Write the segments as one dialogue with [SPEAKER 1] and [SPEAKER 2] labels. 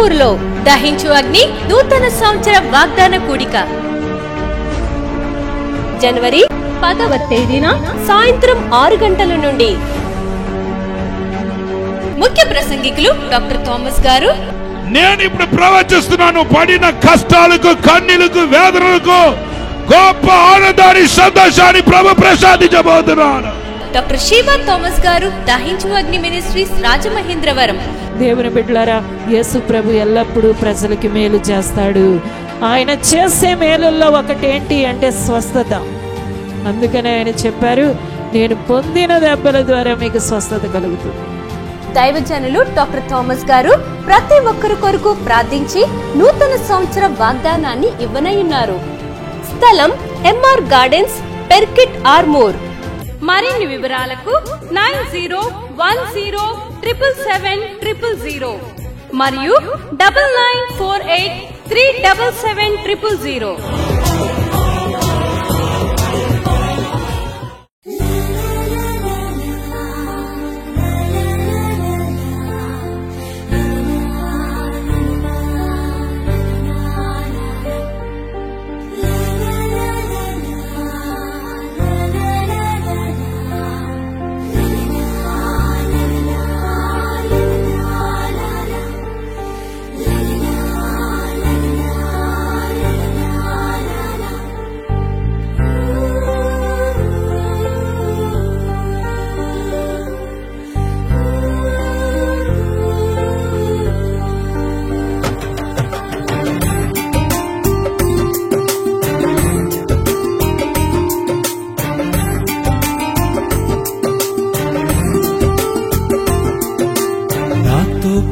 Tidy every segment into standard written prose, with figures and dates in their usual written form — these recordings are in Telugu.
[SPEAKER 1] ఆర్మూర్ లో దహించు అగ్ని నూతన సంవత్సర వాగ్దాన కూడిక జనవరి 10వ తేదీన సాయంత్రం 6 గంటల నుండి. ముఖ్య ప్రసంగికులు డాక్టర్ థామస్ గారు.
[SPEAKER 2] నేను ఇప్పుడు ప్రవచిస్తున్నాను, పడిన కష్టాలకు, కన్నీలకు, వేదనలకు గొప్ప ఆనందాన్ని, సంతోషాన్ని ప్రభు ప్రసాదించబోతున్నాను.
[SPEAKER 1] డాక్టర్ శివ థామస్ గారు, దహించు అగ్ని మినిస్ట్రీస్, రాజమహేంద్రవరం.
[SPEAKER 3] దేవుని బిడ్డలారా, యేసు ప్రభు ఎల్లప్పుడూ ప్రజలకి మేలు చేస్తాడు. ఆయన చేసే మేలుల్లో ఒకటేంటి అంటే స్వస్థత. అందుకనే ఆయన చెప్పారు, నేను పొందిన దెబ్బల ద్వారా మీకు స్వస్థత కలుగుతుంది.
[SPEAKER 1] దైవజనులు డాక్టర్ థామస్ గారు ప్రతి ఒక్కరి కొరకు ప్రార్థించి నూతన సంవత్సర వాగ్దానాన్ని ఇవ్వనయ్యున్నారు. స్థలం ఎంఆర్ గార్డెన్స్, పెర్కిట్, ఆర్మూర్. మరిన్ని వివరాలకు 9010777000 మరియు 9948377000.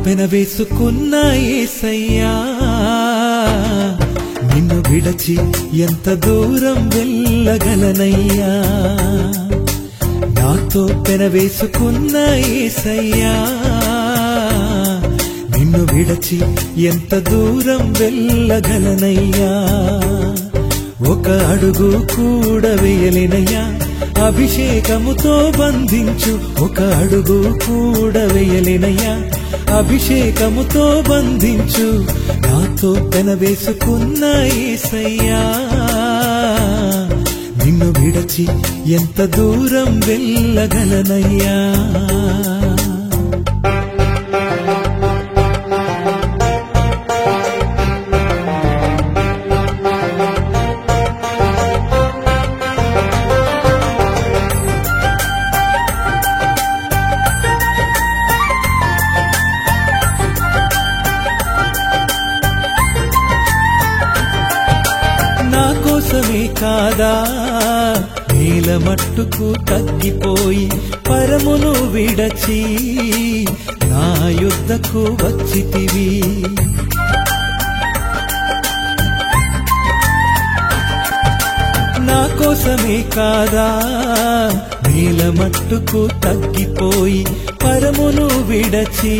[SPEAKER 4] పెనవేసుకున్న యేసయ్యా, నిన్ను విడచి ఎంత దూరం వెళ్ళగలనయ్యా. నాతో పెనవేసుకున్న యేసయ్యా, నిన్ను విడచి ఎంత దూరం వెళ్ళగలనయ్యా. ఒక అడుగు కూడా వేయలేనయ్యా, అభిషేకముతో బంధించు. ఒక అడుగు కూడా వేయలేనయ్యా, అభిషేకముతో బంధించు. నాతో పెనవేసుకున్న యేసయ్యా, నిన్ను విడచి ఎంత దూరం వెళ్ళగలనయ్యా. కోసమే కాదా నేల మట్టుకు తగ్గిపోయి పరమును విడచి నా యుద్ధకు వచ్చితివి. నా కోసమే కాదా నేల మట్టుకు తగ్గిపోయి పరమును విడచి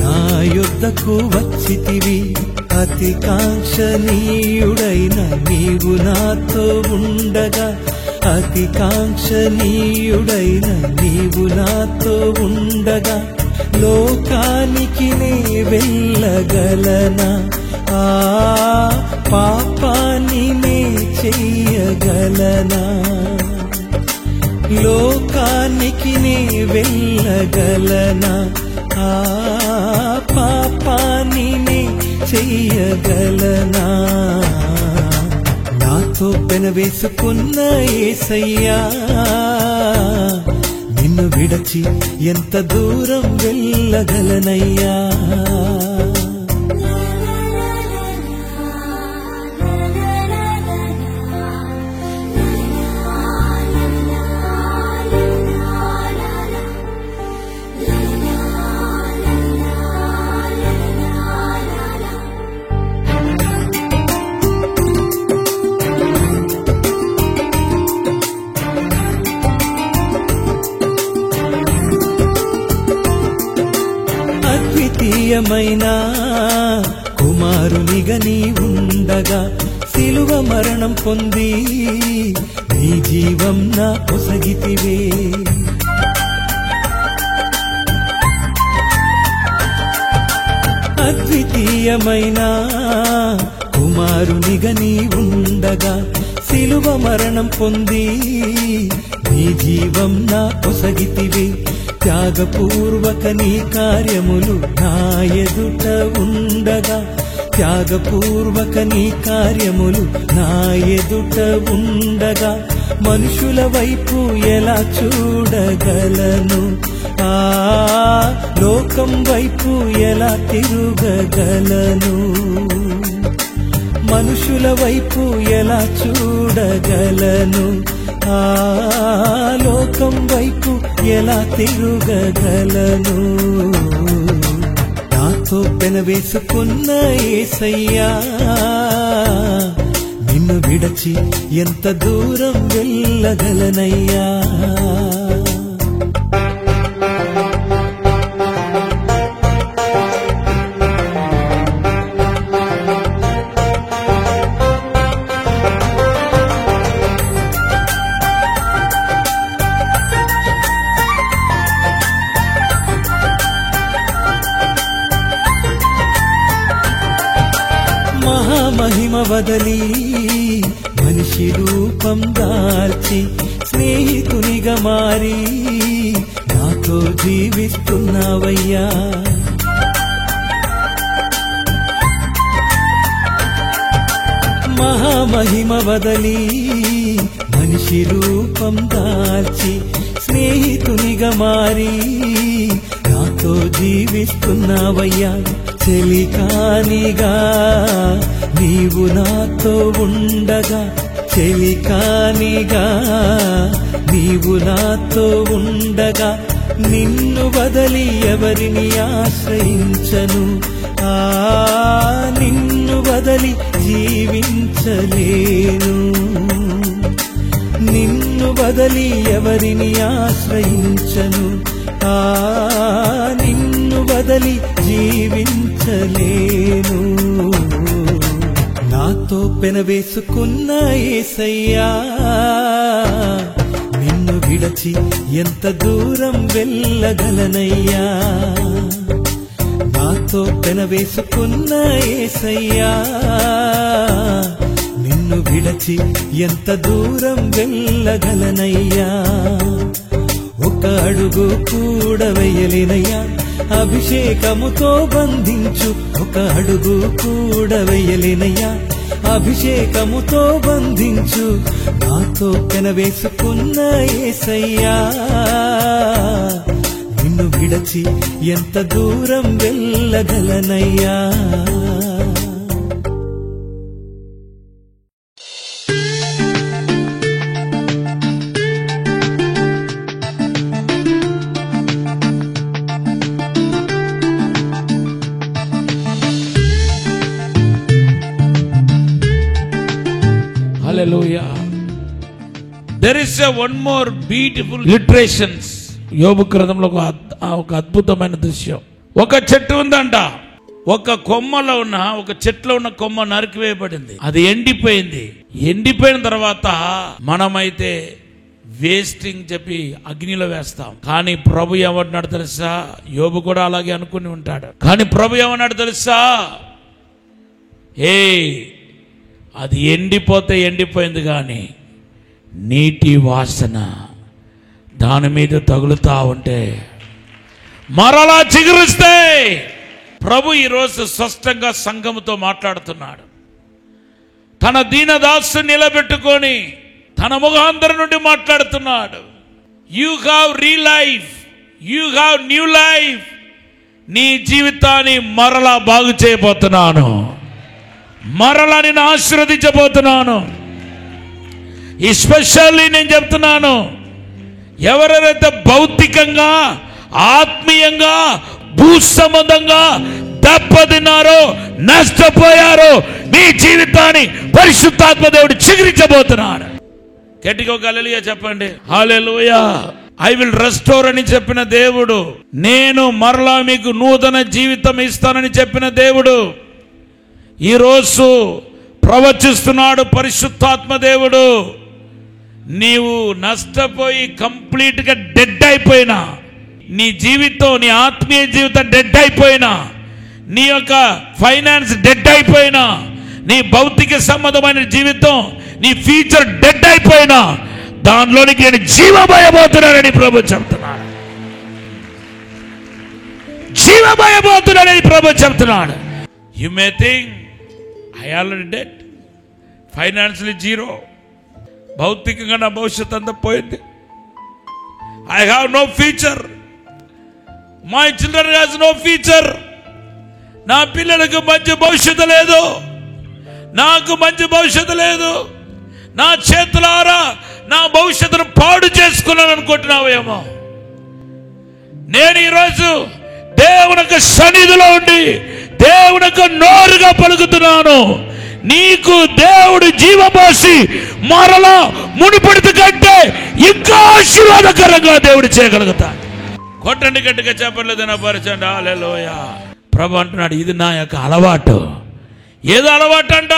[SPEAKER 4] నా యుద్ధకు వచ్చితివి. అతి కాంక్షణీయుడైన నీవు నాతో ఉండగా, అతి కాంక్షణీయుడైన నీవు నాతో ఉండగా, లోకానికి నే వెళ్ళగలనా? ఆ పాపాన్ని నే చెయ్యగలనా? లోకానికి నే వెళ్ళగలనా? ఆ పాపాన్ని నే చెయ్యగలనా? నాతో పెనవేసుకున్న యేసయ్యా, నిన్ను విడచి ఎంత దూరం వెళ్ళగలనయ్యా. అద్వితీయమైన కుమారునిగా నీ ఉండగా, సిలువ మరణం పొంది నీ జీవం నా పొసగితివే. ప్రియమైన కుమారునిగా నీ ఉండగా సిలువ మరణం పొంది నీ జీవం నా కొసగితివి. త్యాగపూర్వక నీ కార్యములు నా ఎదుట ఉండగా, త్యాగపూర్వక నీ కార్యములు నా ఎదుట ఉండగా మనుషుల వైపు ఎలా చూడగలను? ఆ లోకం వైపు ఎలా తిరుగగలను? మనుషుల వైపు ఎలా చూడగలను? ఆ లోకం వైపు ఎలా తిరుగగలను? నాతో పెనవేసుకున్న యేసయ్యా, నిన్ను విడచి ఎంత దూరం వెళ్ళగలనయ్యా? మహిమ వదలి మనిషి రూపం దాల్చి స్నేహితునిగా మారి నాతో జీవిస్తున్నావయ్యా. మహామహిమ వదలి మనిషి రూపం దాల్చి స్నేహితునిగా మారి నాతో జీవిస్తున్నావయ్యా. చెలికానిగా నీవు నాతో ఉండగా, చెలికానిగా నీవు నాతో ఉండగా నిన్ను వదలి ఎవరిని ఆశ్రయించను? ఆ నిన్ను వదలి జీవించలేను. నిన్ను వదలి ఎవరిని ఆశ్రయించను? ఆ నిన్ను వదలి జీవించలేను. నాతో పెనవేసుకున్న యేసయ్యా, నిన్ను విడచి ఎంత దూరం వెళ్ళగలనయ్యా? నాతో పెనవేసుకున్న యేసయ్యా, నిన్ను విడచి ఎంత దూరం వెళ్ళగలనయ్యా? ఒక అడుగు కూడా వేయలేనయ్యా, అభిషేకముతో బంధించు. ఒక అడుగు కూడా వేయలేనయ్యా, అభిషేకముతో బంధించు. నాతో పెనవేసుకున్న యేసయ్యా, నిన్ను విడచి ఎంత దూరం వెళ్ళగలనయ్యా?
[SPEAKER 2] Hallelujah. There is a one more beautiful literations. యోబు గ్రంథంలో ఒక అద్భుతమైన దృశ్యం. ఒక చెట్టు ఉందంట, ఒక కొమ్మలో ఉన్న ఒక చెట్లో ఉన్న కొమ్మ నరికివేయబడింది. అది ఎండిపోయింది. ఎండిపోయిన తర్వాత మనమైతే వేస్టింగ్ చెప్పి అగ్నిలో వేస్తాం. కానీ ప్రభు ఏమన్నాడు తెలుసా? యోబు కూడా అలాగే అనుకుని ఉంటాడు. కానీ ప్రభు ఏమన్నాడు తెలుసా? అది ఎండిపోతే ఎండిపోయింది, కానీ నీటి వాసన దాని మీద తగులుతా ఉంటే మరలా చిగురిస్తాయి. ప్రభు ఈరోజు స్పష్టంగా సంఘముతో మాట్లాడుతున్నాడు. తన దీనదాసు నిలబెట్టుకొని తన ముఖాంతరం నుండి మాట్లాడుతున్నాడు. You have real life, you have new life. నీ జీవితాన్ని మరలా బాగు చేయబోతున్నాను, మరలా నేను ఆశీర్వదించబోతున్నాను. ఎస్పెషల్లీ నేను చెప్తున్నాను, ఎవరెవరైతే భౌతికంగా ఆత్మీయంగా భూ సంబంధంగా దెబ్బతిన్నారో నష్టపోయారో మీ జీవితాన్ని పరిశుద్ధాత్మ దేవుడు చిగురించబోతున్నాడు. గట్టిగా ఒక హల్లెలూయా చెప్పండి. హల్లెలూయా. ఐ విల్ రెస్టోర్ అని చెప్పిన దేవుడు, నేను మరలా మీకు నూతన జీవితం ఇస్తానని చెప్పిన దేవుడు ఈరోజు ప్రవచిస్తున్నాడు. పరిశుద్ధాత్మ దేవుడు, నీవు నష్టపోయి కంప్లీట్గా డెడ్ అయిపోయినా, నీ జీవితం నీ ఆత్మీయ జీవితం డెడ్ అయిపోయినా, నీ యొక్క ఫైనాన్స్ డెడ్ అయిపోయినా, నీ భౌతిక సంబంధమైన జీవితం, నీ ఫ్యూచర్ డెడ్ అయిపోయినా, దానిలోనికి నేను జీవమయబోతున్నానని ప్రభు చెప్తున్నాడు. జీవమయబోతున్నానని ప్రభు చెప్తున్నాడు. You may think I already dead, financially zero, భౌతికంగా నా భవిష్యత్ అంతా పోయింది. I have no future, my children has no future. నా పిల్లలకు మంచి భవిష్యత్తు లేదు, నాకు మంచి భవిష్యత్తు లేదు, నా చేతులారా నా భవిష్యత్తును పాడు చేసుకున్నాను అనుకుంటున్నావేమో. నేను ఈరోజు దేవుని యొక్క సన్నిధిలో ఉండి దేవుని యొక్క నోరుగా పలుకుతున్నాను. నీకు దేవుడు జీవపోసి మరలా మునుపటి కంటే ఇంకా ఆశీర్వాదకరంగా దేవుడు చేయగలుగుతాడు. కొట్టండి గట్టిగా చెప్పలేదన్నా పరిచండి. హల్లెలూయా. ప్రభు అంటున్నాడు, ఇది నా యొక్క అలవాటు. ఏదో అలవాటు అంట,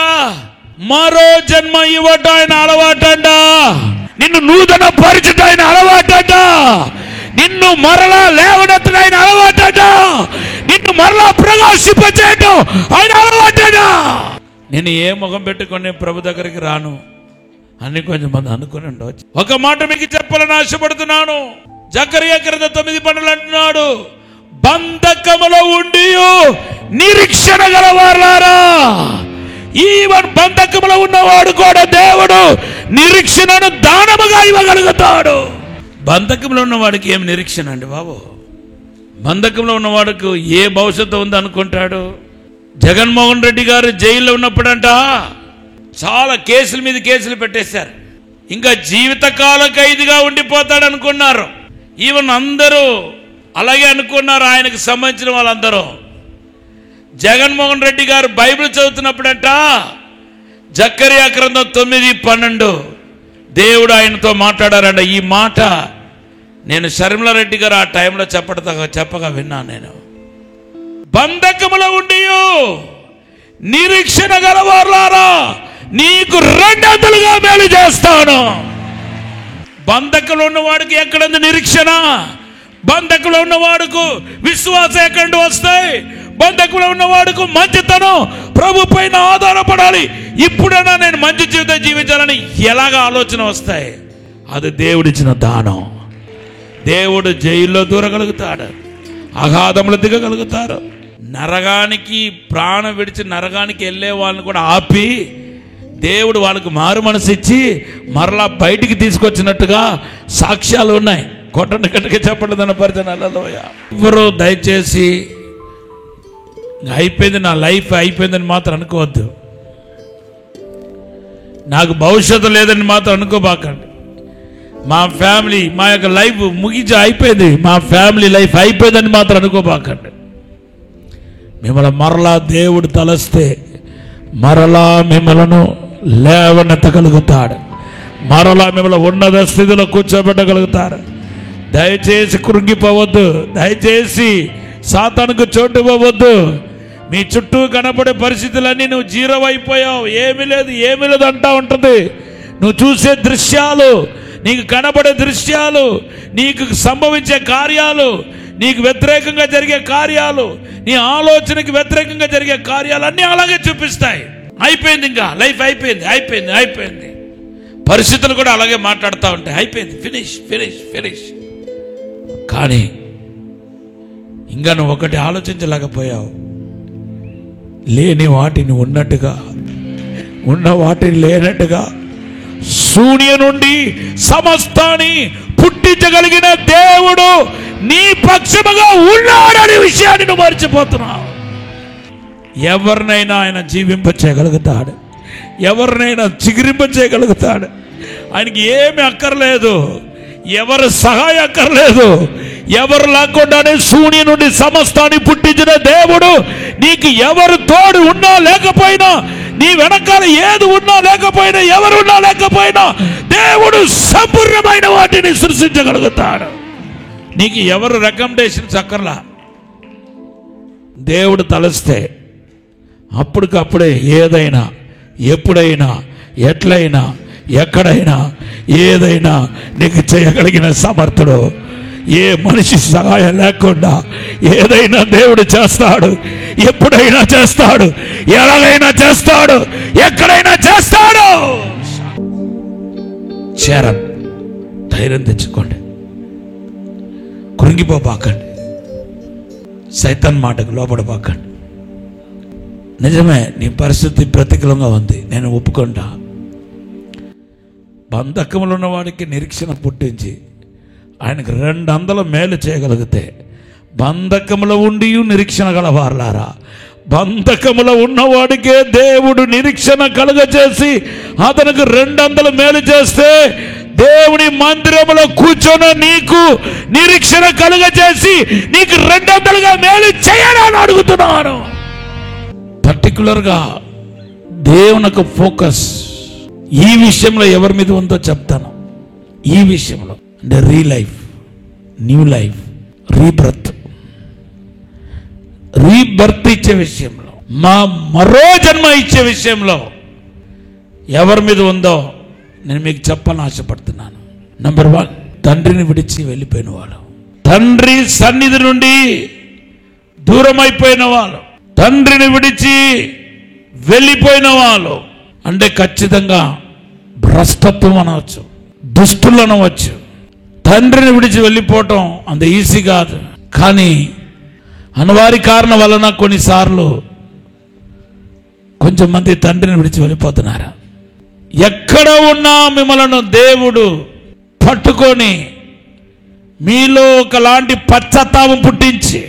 [SPEAKER 2] మరో జన్మ ఇవ్వట ఆయన అలవాటంట, నిన్ను నూతన పరిచుట ఆయన అలవాటంట, నిన్ను మరలా లేవనెత్తడం ఆయన అలవాటంట, నిన్ను మరలా ప్రకాశింపచేయటం ఆయన అలవాటంట. నేను ఏ ముఖం పెట్టుకొని ప్రభు దగ్గరికి రాను అని కొంచెం మంది అనుకుని ఉండవచ్చు. ఒక మాట మీకు చెప్పాలని ఆశపడుతున్నాను. జకరియా గ్రంథం 9:12 అంటున్నాడు, బంధకములో ఉండి నిరీక్షణ గలవారులారా. ఈవెన్ బంధకములో ఉన్నవాడు కూడా దేవుడు నిరీక్షణను దానముగా ఇవ్వగలుగుతాడు. బంధకంలో ఉన్నవాడికి ఏం నిరీక్షణ అండి బాబు? బంధకంలో ఉన్నవాడికి ఏ భవిష్యత్తు ఉంది అనుకుంటాడు? జగన్మోహన్ రెడ్డి గారు జైల్లో ఉన్నప్పుడంట చాలా కేసుల మీద కేసులు పెట్టేశారు. ఇంకా జీవితకాల ఖైదీగా ఉండిపోతాడు అనుకున్నారు. ఈవెన్ అందరూ అలాగే అనుకున్నారు, ఆయనకు సంబంధించిన వాళ్ళందరూ. జగన్మోహన్ రెడ్డి గారు బైబిల్ చదువుతున్నప్పుడంట జకరియా గ్రంథం 9:12 దేవుడు ఆయనతో మాట్లాడారంట. ఈ మాట నేను శర్మిలారెడ్డి గారు ఆ టైంలో చెప్పగా విన్నాను. నేను బంధకములో ఉండి నిరీక్షణ గలవారులారా, నీకు రెండంతలుగా మేలు చేస్తాను. బంధకంలో ఉన్నవాడికి ఎక్కడుంది నిరీక్షణ? బంధకంలో ఉన్నవాడుకు విశ్వాసం ఎక్కడి నుండి వస్తాయి? బంధకంలో ఉన్నవాడుకు మంచితనం, ప్రభు పైన ఆధారపడాలి. ఇప్పుడైనా నేను మంచి జీవితం జీవించాలని ఎలాగ ఆలోచన వస్తాయి? అది దేవుడిచ్చిన దానం. దేవుడు జైల్లో దూరగలుగుతాడు, అగాధములు దిగగలుగుతారు. నరగానికి ప్రాణం విడిచి నరగానికి వెళ్ళే వాళ్ళని కూడా ఆపి దేవుడు వాళ్ళకు మారు మనసు ఇచ్చి మరలా బయటికి తీసుకొచ్చినట్టుగా సాక్ష్యాలు ఉన్నాయి. కొట్టండి గట్టిగా చెప్పండి పరిచయాలలో. ఎవరు దయచేసి అయిపోయింది, నా లైఫ్ అయిపోయిందని మాత్రం అనుకోవద్దు, నాకు భవిష్యత్తు లేదని మాత్రం అనుకోబాకండి. మా ఫ్యామిలీ, మా యొక్క లైఫ్ ముగించి అయిపోయింది, మా ఫ్యామిలీ లైఫ్ అయిపోయిందని మాత్రం అనుకోబాకండి. మిమ్మల్ని మరలా దేవుడు తలస్తే మరలా మిమ్మలను లేవనెత్తగలుగుతాడు, మరలా మిమ్మల్ని ఉన్నత స్థితిలో కూర్చోబెట్టగలుగుతారు. దయచేసి కృంగిపోవద్దు, దయచేసి సాతానుకు చోటు ఇవ్వవద్దు. మీ చుట్టూ కనబడే పరిస్థితులన్నీ నువ్వు జీరో అయిపోయావు, ఏమీ లేదు అంటా ఉంటుంది. నువ్వు చూసే దృశ్యాలు, నీకు కనబడే దృశ్యాలు, నీకు సంభవించే కార్యాలు, నీకు వ్యతిరేకంగా జరిగే కార్యాలు, నీ ఆలోచనకి వ్యతిరేకంగా జరిగే కార్యాలు అన్నీ అలాగే చూపిస్తాయి. అయిపోయింది, ఇంకా లైఫ్ అయిపోయింది. పరిస్థితులు కూడా అలాగే మాట్లాడుతూ ఉంటాయి, అయిపోయింది, ఫినిష్. కానీ ఇంకా నువ్వు ఒకటి ఆలోచించలేకపోయావు. లేని వాటిని ఉన్నట్టుగా, ఉన్న వాటిని లేనట్టుగా, శూన్య నుండి సమస్తాన్ని పుట్టించగలిగిన దేవుడు నీ పక్షముగా ఉన్నాడనే విషయాన్ని నువ్వు మర్చిపోతున్నావు. ఎవరినైనా ఆయన జీవింప చేయగలుగుతాడు, ఎవరినైనా చిగురింప చేయగలుగుతాడు. ఆయనకి ఏమి అక్కర్లేదు, ఎవరు సహాయం అక్కర్లేదు. ఎవరు లేకుండానే శూన్య నుండి సమస్తాన్ని పుట్టించిన దేవుడు నీకు ఎవరు తోడు ఉన్నా లేకపోయినా, నీ వెనకాల ఏది ఉన్నా లేకపోయినా, ఎవరున్నా లేకపోయినా దేవుడు సంపూర్ణమైన వాటిని సృష్టించగలుగుతాడు. నీకు ఎవరు రికమెండేషన్స్ అక్కర్లా. దేవుడు తలస్తే అప్పటికప్పుడే ఏదైనా, ఎప్పుడైనా, ఎట్లయినా, ఎక్కడైనా, ఏదైనా నీకు చేయగలిగిన సమర్థుడు. ఏ మనిషి సహాయం లేకుండా ఏదైనా దేవుడు చేస్తాడు, ఎప్పుడైనా చేస్తాడు, ఎలాగైనా చేస్తాడు, ఎక్కడైనా చేస్తాడు. చేరన్ ధైర్యం తెచ్చుకోండి, కృంగిపోపాకండి, సైతాన్ మాటకు లోపడపాకండి. నిజమే, నీ పరిస్థితి ప్రతికూలంగా ఉంది, నేను ఒప్పుకుంటా. బంధకములు ఉన్నవాడికి నిరీక్షణ పుట్టించి ఆయనకు 200 మేలు చేయగలిగితే, బంధకములో ఉండి నిరీక్షణ గలవారులారా, బంధకములో ఉన్నవాడికే దేవుడు నిరీక్షణ కలుగచేసి అతనికి 200 మేలు చేస్తే, దేవుని మందిరములో కూర్చొని నీకు నిరీక్షణ కలుగచేసి నీకు 200గా మేలు చేయాలని అడుగుతున్నాను. పర్టికులర్గా దేవునికి ఫోకస్ ఈ విషయంలో ఎవరి మీద ఉందో చెప్తాను. ఈ విషయంలో అంటే రీలైఫ్, న్యూ లైఫ్, రీబర్త్ ఇచ్చే విషయంలో, మరో జన్మ ఇచ్చే విషయంలో ఎవరి మీద ఉందో నేను మీకు చెప్పాలని ఆశపడుతున్నాను. నంబర్ 1, తండ్రిని విడిచి వెళ్ళిపోయిన వాళ్ళు, తండ్రి సన్నిధి నుండి దూరం అయిపోయిన వాళ్ళు, తండ్రిని విడిచి వెళ్ళిపోయిన వాళ్ళు అంటే ఖచ్చితంగా భ్రష్టత్వం అనవచ్చు, దుష్టులు అనవచ్చు. తండ్రిని విడిచి వెళ్ళిపోవటం అంత ఈజీ కాదు, కానీ అనివార్య కారణం వలన కొన్నిసార్లు కొంచెం మంది తండ్రిని విడిచి వెళ్ళిపోతున్నారు. ఎక్కడ ఉన్నా మిమ్మల్ని దేవుడు పట్టుకొని మీలో ఒకలాంటి పశ్చాత్తాపం పుట్టించి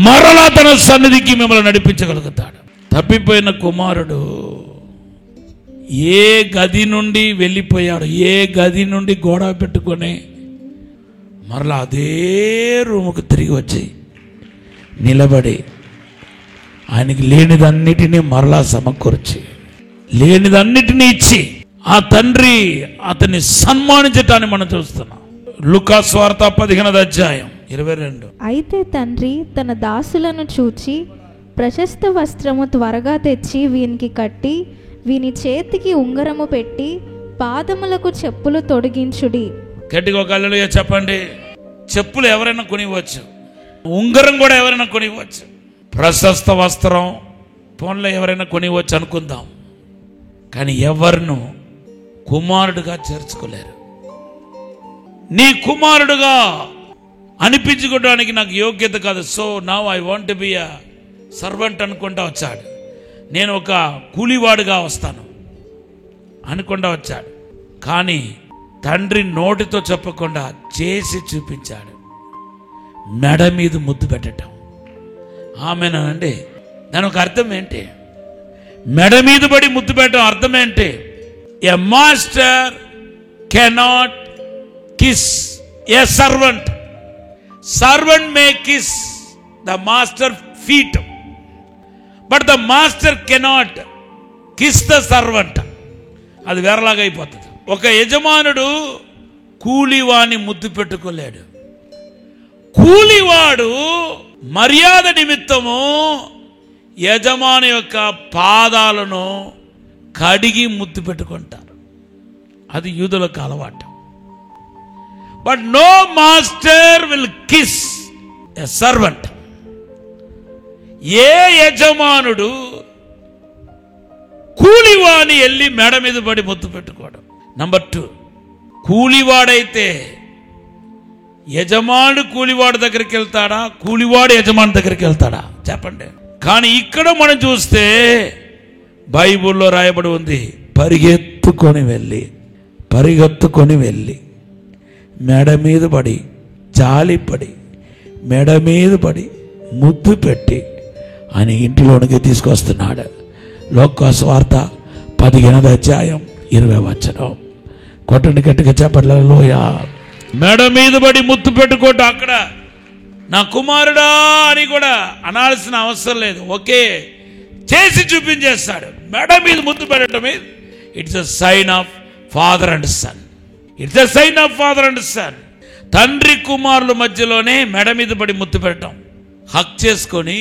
[SPEAKER 2] మరలా తన సన్నిధికి మిమ్మల్ని నడిపించగలుగుతాడు. తప్పిపోయిన కుమారుడు ఏ గది నుండి వెళ్ళిపోయాడు, ఏ గది నుండి గోడ పెట్టుకొని మరలా అదే రూముకు తిరిగి వచ్చి నిలబడి ఆయనకి లేనిదన్నిటినీ మరలా సమకూర్చి లేనిదన్నిటినీ ఇచ్చి ఆ తండ్రి అతన్ని సన్మానించటాన్ని మనం చూస్తున్నాం. లూకా సువార్త 15వ అధ్యాయం 22.
[SPEAKER 5] అయితే తండ్రి తన దాసులను చూచి, ప్రశస్త వస్త్రము త్వరగా తెచ్చి వీనికి కట్టి, వీని చేతికి ఉంగరము పెట్టి, పాదములకు చెప్పులు తొడిగించుడి.
[SPEAKER 2] గట్టిగా ఒక హల్లెలూయా చెప్పండి. చెప్పులు ఎవరైనా కొనివ్వచ్చు, ఉంగరం కూడా ఎవరైనా కొనివ్వచ్చు, ప్రశస్త వస్త్రం ఫోన్లో ఎవరైనా కొనివ్వచ్చు అనుకుందాం. కానీ ఎవరిను కుమారుడుగా చేర్చుకోలేరు. నీ కుమారుడుగా అనిపించుకోవడానికి నాకు యోగ్యత కాదు, so now I want be a servant అనుకుంటా వచ్చాడు. నేను ఒక కూలివాడుగా వస్తాను అనుకుంటా వచ్చాడు. కానీ తండ్రి నోటితో చెప్పకుండా చేసి చూపించాడు. మెడ మీద ముద్దు పెట్టడం. ఆమెనండి, దాని ఒక అర్థం ఏంటి? మెడ మీద పడి ముద్దు పెట్టడం అర్థం ఏంటి? A master cannot kiss a servant. Servant May kiss the master feet, but the master cannot kiss the servant. అది వేరేలాగా అయిపోతుంది. ఒక యజమానుడు కూలివాణ్ణి ముద్దు పెట్టుకోలేడు. కూలివాడు మర్యాద నిమిత్తము యజమాని యొక్క పాదాలను కడిగి ముద్దు పెట్టుకుంటారు. అది యూదులకు అలవాటు. But no master will kiss a servant. ఏ యజమానుడు కూలివాణి వెళ్ళి మెడ మీద పడి ముద్దు పెట్టుకోవడం. నంబర్ 2, కూలివాడైతే యజమానుడు కూలివాడు దగ్గరికి వెళ్తాడా, కూలివాడు యజమాని దగ్గరికి వెళ్తాడా చెప్పండి. కానీ ఇక్కడ మనం చూస్తే బైబిల్లో రాయబడి ఉంది, పరిగెత్తుకొని వెళ్ళి మెడ మీద పడి జాలిపడి మెడ మీద పడి ముద్దు పెట్టి ఆయన ఇంటిలోనికి తీసుకొస్తున్నాడు. లూకా సువార్త 15వ అధ్యాయం 20వ వచనం. కొట్టండి గట్టిగా చెప్పట్ల లోయ. మెడ మీద పడి ముద్దు పెట్టుకోవటం. అక్కడ నా కుమారుడా అని కూడా అనాల్సిన అవసరం లేదు. ఓకే, చేసి చూపించేస్తాడు. మెడ మీద ముద్దు పెట్టడం it's a sign of father and son. It's a sign of father and son. తండ్రి కుమారుల మధ్యలోనే మెడ మీద పడి ముద్దు పెట్టడం, హక్ చేసుకొని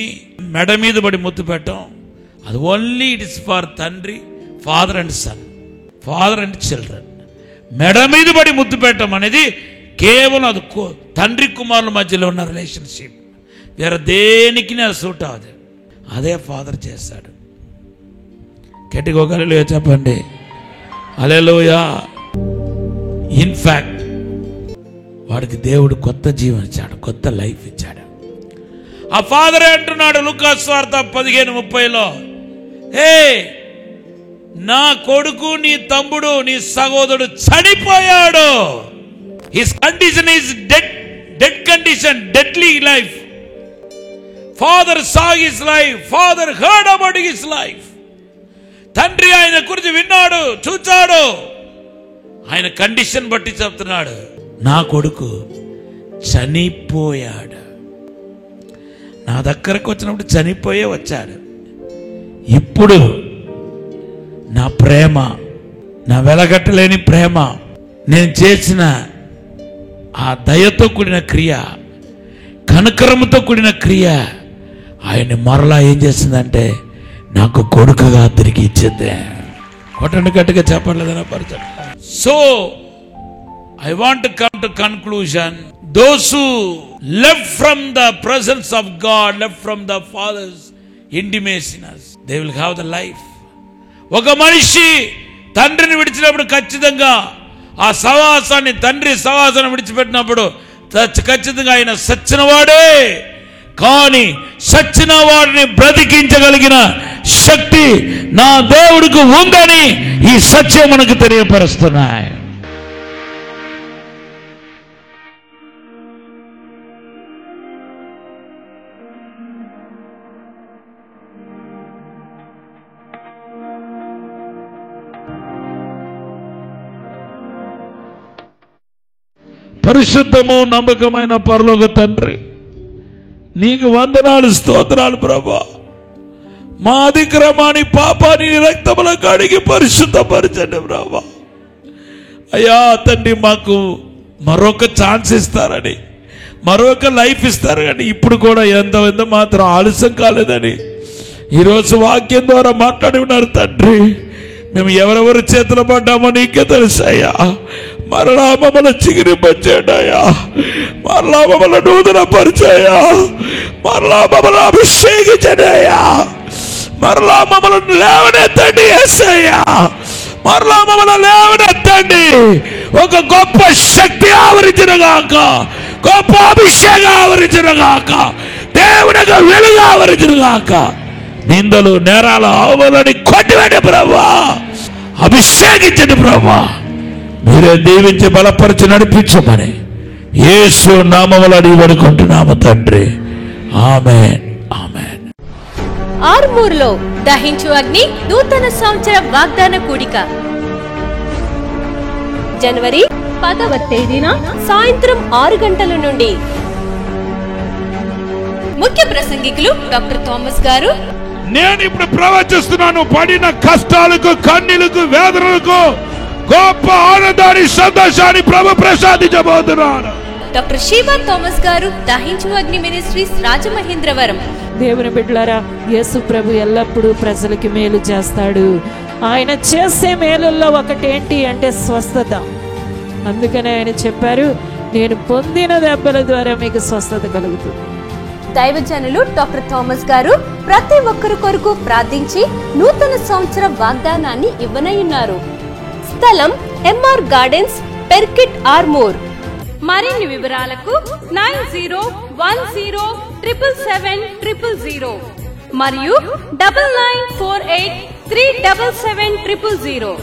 [SPEAKER 2] మెడ మీద పడి ముద్దు పెట్టడం, అది ఓన్లీ ఇట్ ఇస్ ఫర్ తండ్రి, father and son, father and children. మెడ మీద పడి ముద్దు పెట్టడం అనేది కేవలం అది తండ్రి కుమారుల మధ్యలో ఉన్న రిలేషన్షిప్, వేరే దేనికి నేను సూట్ అవ్వదు. అదే ఫాదర్ చేస్తాడు. గట్టిగా హల్లెలూయా చెప్పండి. హల్లెలూయా. ఇన్ఫాక్ట్ వాడికి దేవుడు కొత్త జీవనం ఇచ్చాడు, కొత్త లైఫ్ ఇచ్చాడు. ఆ ఫాదరే అంటున్నాడు లూకాసు వార్త 15:30లో, హే నా కొడుకు, నీ తమ్ముడు, నీ సహోదరుడు చనిపోయాడు. His condition is dead condition, deadly life. Father saw his life, father heard about his life. తండ్రి ఆయన గురించి విన్నాడు, చూచాడు. ఆయన కండిషన్ బట్టి చెప్తున్నాడు, నా కొడుకు చనిపోయాడు. నా దగ్గరకు వచ్చినప్పుడు చనిపోయే వచ్చాడు. ఇప్పుడు నా ప్రేమ, నా వెలగట్టలేని ప్రేమ, నేను చేసిన ఆ దయతో కూడిన క్రియ, కనకరముతో కూడిన క్రియ ఆయన్ని మరలా ఏం చేసిందంటే నాకు కొడుకుగా తిరిగి ఇచ్చింది. కొట్టండి గట్టిగా చెప్పలేదన్న పరిచయం. So I want to come to conclusion. Those who left from the presence of God, left from the Father's intimacy, they will have the life. ఒక మనిషి తండ్రిని విడిచినప్పుడు ఖచ్చితంగా ఆ సహవాసాన్ని, తండ్రి సహవాసాన్ని విడిచిపెట్టినప్పుడు ఖచ్చితంగా ఆయన సచ్చినవాడే. కానీ సచ్చిన వాడిని బ్రతికించగలిగిన శక్తి నా దేవుడికి ఉందని ఈ సత్యం మనకు తెలియపరుస్తున్నాయి. పరిశుద్ధము నమ్మకమైన పరలోక తండ్రి, నీకు వందనాలు, స్తోత్రాలు ప్రభా. మా అతిక్రమాన్ని, పాపాన్ని రక్తముల కడిగి పరిశుద్ధపరచండి ప్రభా. అయ్యా తండ్రి, మాకు మరొక ఛాన్స్ ఇస్తారని, మరొక లైఫ్ ఇస్తారు కానీ ఇప్పుడు కూడా ఎంత మాత్రం ఆలస్యం కాలేదని ఈరోజు వాక్యం ద్వారా మాట్లాడి ఉన్నారు తండ్రి. మేము ఎవరెవరి చేతులు పడ్డామో నీకే తెలుసయ్యా. మరలా మమ్మల్ని చిగిరిపచ్చాడయ్యా, మరలా మమ్మల్ని నూతన పరిచయ్యా, మరలా మమ్మల్ని అభిషేకించడయ్యా, మరలా మమ్మల్ని లేవనెత్తండి యేసయ్యా, మరలా మమ్మల్ని లేవనెత్తండి. ఒక గొప్ప శక్తి ఆవరించిన గాక, గొప్ప అభిషేకం ఆవరించిన గాక, దేవునిగా వెలుగు ఆవరించిన గాక. నిందలు, నేరాలు, అవమానాన్ని కొట్టివేయండి ప్రభువా, అభిషేకించండి ప్రభువా. మీరే దీవించి బలపరిచి నడిపించమని యేసు నామములో అడిగి వేడుకుంటున్నాము తండ్రి. ఆమేన్, ఆమేన్.
[SPEAKER 1] ఆర్మూర్లో దహించు అగ్ని నూతన సంవత్సర వాగ్దాన కూడిక జనవరి 10వ తేదీన సాయంత్రం 6 గంటల నుండి. ముఖ్య ప్రసంగికులు డాక్టర్ థామస్ గారు.
[SPEAKER 2] నేను ఇప్పుడు ప్రవచిస్తున్నాను, పడిన కష్టాలకు, కన్నీలకు, వేదనలకు గొప్ప ఆనందాన్ని, సంతోషాన్ని ప్రభు ప్రసాదించబోతున్నాడు.
[SPEAKER 1] డాక్టర్ శివ థామస్ గారు, దహించు అగ్ని మినిస్ట్రీస్, రాజమహేంద్రవరం.
[SPEAKER 3] దేవుని బిడ్డలారా, యేసు ప్రభు ఎల్లప్పుడూ ప్రజలకి మేలు చేస్తాడు. ఆయన చేసే మేలుల్లో ఒకటేంటి అంటే స్వస్థత. అందుకనే ఆయన చెప్పారు, నేను పొందిన దెబ్బల ద్వారా మీకు స్వస్థత కలుగుతుంది.
[SPEAKER 1] దైవజనులు డాక్టర్ థామస్ గారు ప్రతి ఒక్కరి కొరకు ప్రార్థించి నూతన సంవత్సర వాగ్దానాన్ని ఇవ్వనయ్యున్నారు. స్థలం ఎంఆర్ గార్డెన్స్, పెర్కిట్, ఆర్మూర్. మరిన్ని వివరాలకు 9010777000 మరియు 9948377000.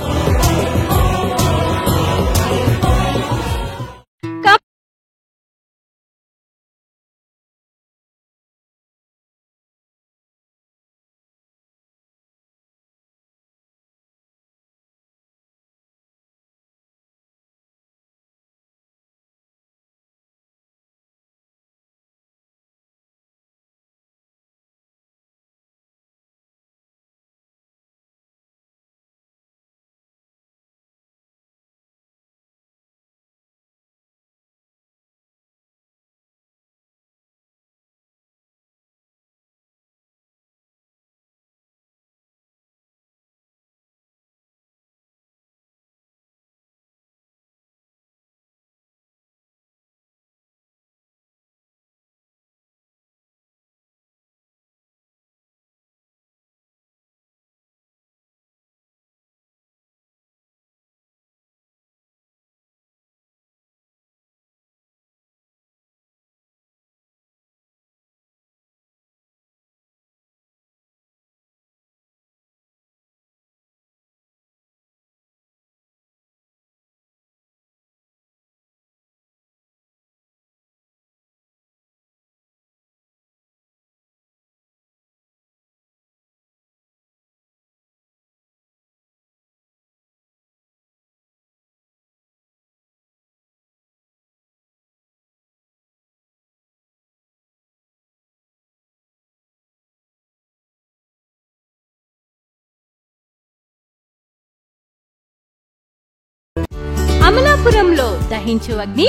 [SPEAKER 6] అమలాపురంలో దహించు అగ్ని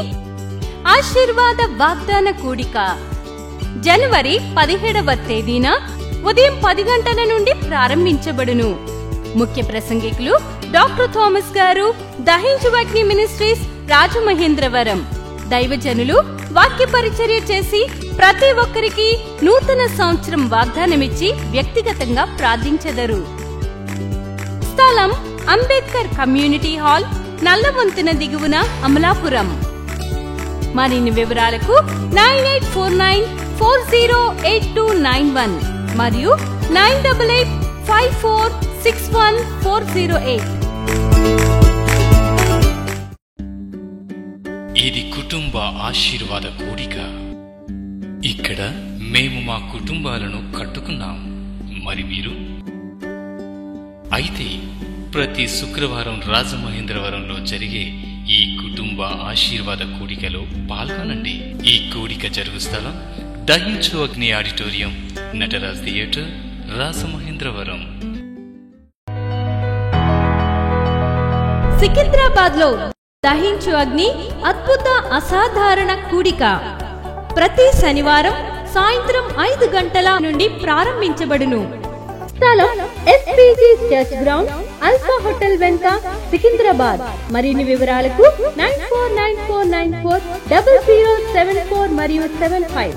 [SPEAKER 6] ఆశీర్వాద వాగ్దాన కూడిక జనవరి 17వ తేదీన ఉదయం 10 గంటల నుండి ప్రారంభించబడును. ముఖ్య ప్రసంగికులు డాక్టర్ థామస్ గారు, దహించు అగ్ని మినిస్ట్రీస్, రాజమహేంద్రవరం. దైవజనులు వాక్య పరిచర్య చేసి ప్రతి ఒక్కరికి నూతన సంవత్సరం వాగ్దానమిచ్చి వ్యక్తిగతంగా ప్రార్థించెదరు. స్థలం అంబేద్కర్ కమ్యూనిటీ హాల్, నల్లవంతెన దిగువన, అమలాపురం. మరిన్ని వివరాలకు 9849408291 మరియు 9885461408.
[SPEAKER 7] ఇది కుటుంబ ఆశీర్వాద కూడిక. ఇక్కడ మేము మా కుటుంబాలను కట్టుకున్నాం. మరి మీరు? అయితే ప్రతి శుక్రవారం రాజమహేంద్రవరంలో జరిగే ఈ కుటుంబ ఆశీర్వాద కూడికలో పాల్గొనండి. ఈ కూడిక జరుగు స్థలం దహించు అగ్ని ఆడిటోరియం, నటరాజ్ థియేటర్, రాజమహేంద్రవరం.
[SPEAKER 6] సికింద్రాబాద్ లో దహించు అగ్ని అద్భుత అసాధారణ కూడిక ప్రతి శనివారం సాయంత్రం 5 గంటల నుండి ప్రారంభించబడును. స్థలం SPG church ground, alpha hotel వెనుక, సికింద్రాబాద్. మరిన్ని వివరాలకు 9494940074 మరియు 75.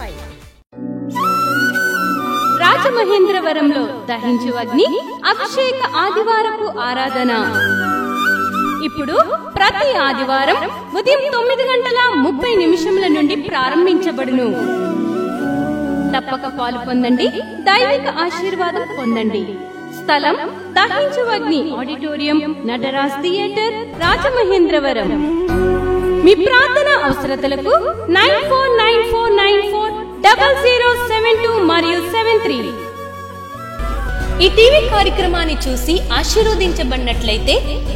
[SPEAKER 6] రాజమహేంద్రవరంలో దహించు అగ్ని అభిషేక ఆదివారపు ఆరాధన ఇప్పుడు ప్రతి ఆదివారం ఉదయం 9:30 నుండి ప్రారంభించబడును. తప్పక పాలు పొందండి, దైవిక ఆశీర్వాదం పొందండి. స్థలం దహించు అగ్ని ఆడిటోరియం, నటరాజ్ థియేటర్, రాజమహేంద్రవరం. మీ ప్రార్థన అవసరతలకు 9494940072 మరియు 73.
[SPEAKER 1] ఈ టీవీ కార్యక్రమాన్ని చూసి ఆశీర్వదించబడినట్లయితే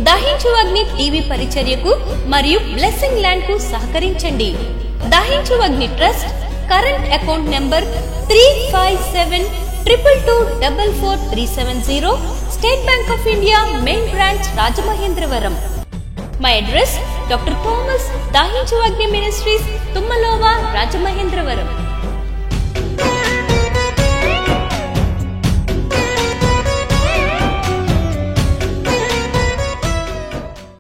[SPEAKER 1] దహించు అగ్ని టీవీ పరిచర్యకు మరియు బ్లెస్సింగ్ ల్యాండ్ కు సహకరించండి. దహించు అగ్ని trust current account number 357222444370, State Bank of India, main branch, Rajamahendravaram. My address doctor Thomas, దహించు అగ్ని మినిస్ట్రీస్, తుమ్మలోవా, రాజమహేంద్రవరం.